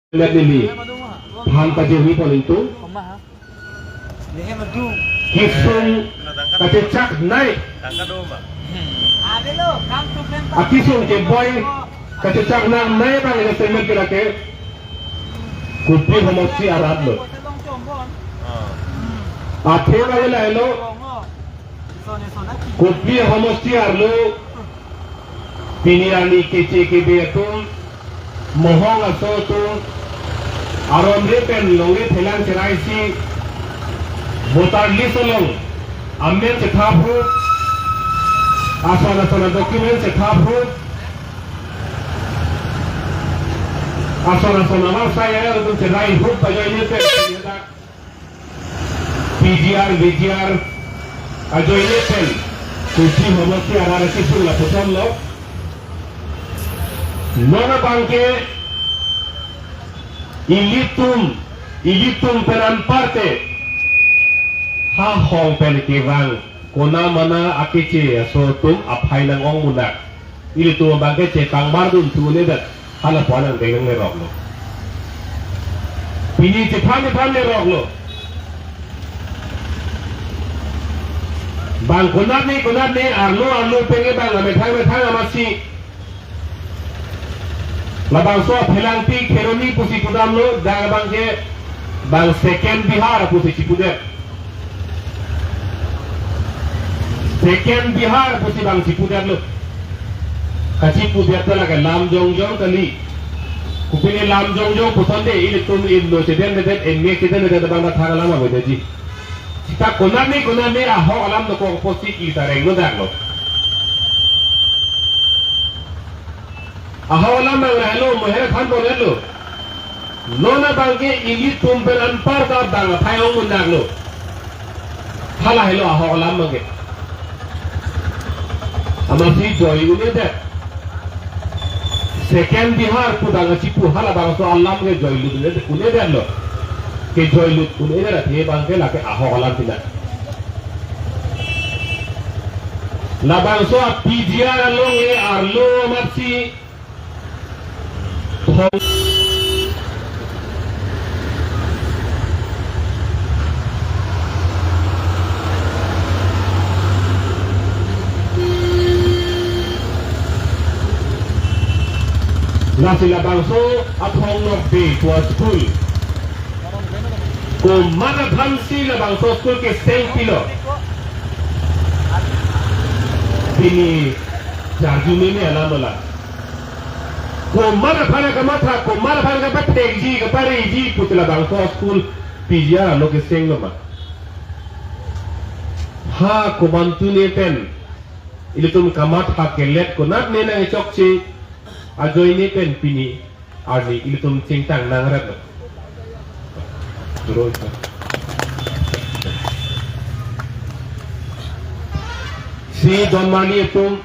lihat ini bahan kajewi paling itu kisung kacecak naik kisung jeboy kacecak nang naik bang ini semen kira ke kupi homosi Arab lo akhir lagi lah lo kupi homosi Arab lo piniani kece kebe itu mohong aso tu aron repen longe thelang cheraisi votar list long amen chethapu asana document chethapu asana mal saya tu cherai hub bajai ni pe PGR VGR ajoi ni pen kusi homasi arara kisu la potam lo nona bangke ilitum peran parte ha hong pen kewang kona mana akece so tum apai nang ong munak ilitum bangke cekang bardun tu ne dat hala ponang dengang ne rok lo pini cepan ne rok lo bang konat ne arlo penge bang metang amasi labang so phelang pi kheroni pusi pudam lo dang bang ke bang second bihar pusi cipudet second bihar pusi bang cipudet lo kaci pudet la ka lam jong kali kupine lam jong pusande ile tum lo ceden det enne ceden det bang da thara lama bodaji kita konane aho alam no ko posi ki tareng no dak lo ahawala mangralo moher khan bonelo nona bangke ili tumbelan parda bang phayong munaglo hala helo ahawala mangi amasi joy une de second bihar pudanga chipu hala bang so allah ke joy lu une de lo ke joy lu une de the bangke la ke ahawala tidak la bang so PGR lo nge arlo mapsi nasi labang so athong nok be tua school ko mana dhansi labang so school ke sel pilo ini jarju ini alamola ko mana phana ka matha ko mana phana ka batek ji ka pare ji putla bang so school PGR lo ke seng ma ha ko bantu ne pen ile tum kamat ha kelet ko nat ne na chok chi ajoi ne pen pini arni ile tum chingtang nang rat terus si don mani tum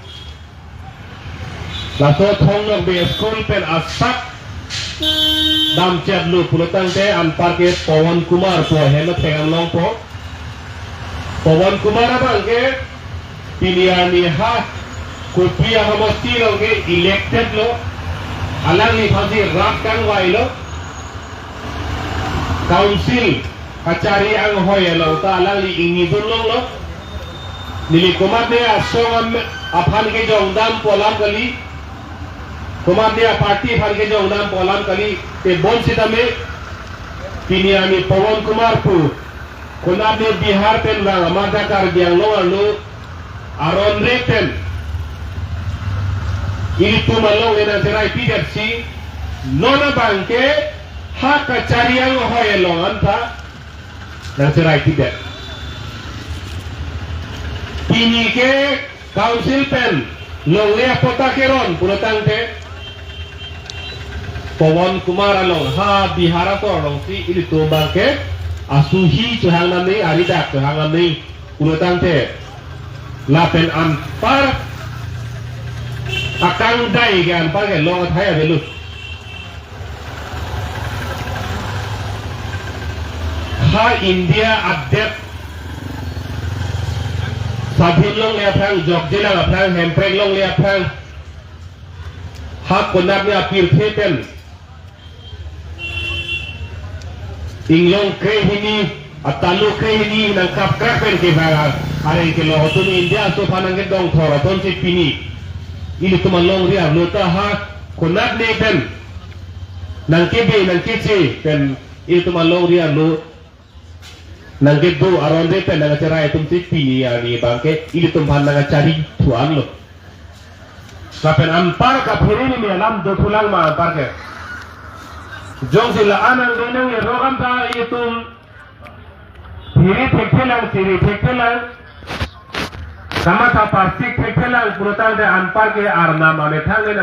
laso thong nok be school pen asak dam chat lu pulutang te ampar ke Pawan Kumar po hema thengam long po Pawan Kumar abang ke piliani ha kupia homosti lo ke elected lo alang ni phasi rak kang wai lo council kacari ang hoy lo ta alang li ingi dun lo nili kumar ne asong aphan ke jong dam polam kali kumar dia parti phal ke jong dam polam kali te bon sita me piniani Pawan Kumar pu kumar ne Bihar pen bang amada kar biang lo aron reten ini tu malong ena serai pidat si nona bangke ha kacariang hoy lo anta na serai pidat pini ke council pen longle apota keron pulotang te Pawan Kumar along ha Bihara to along si ini tu bangke asuhi chuhang nami aridak chuhang nami pulotang te lapen ampar akang dai ke ampar ke long thaya belu ha India update Sabhin long le phang jok jela phang hempreng long le phang ha konap ne apir the pen inglong ke hini atalu ke hini nang kap krapen ke baga are ke lo tu ni India so panang ke dong thora ton si pini ili tu malong ria lo ta ha konat ne pen nang ke be nang ke che pen ili tu malong ria lo nang ke do aron de pen nang cerai tum si pini ya ni bangke ili tu nang cari tuan lo kapen ampar ka phiri ni alam do thulang ma ampar ke jong sila anang denang ye rogam ta itum phiri thekhelang sama ta plastic thekhelang purotal de ampar ke arna mane thang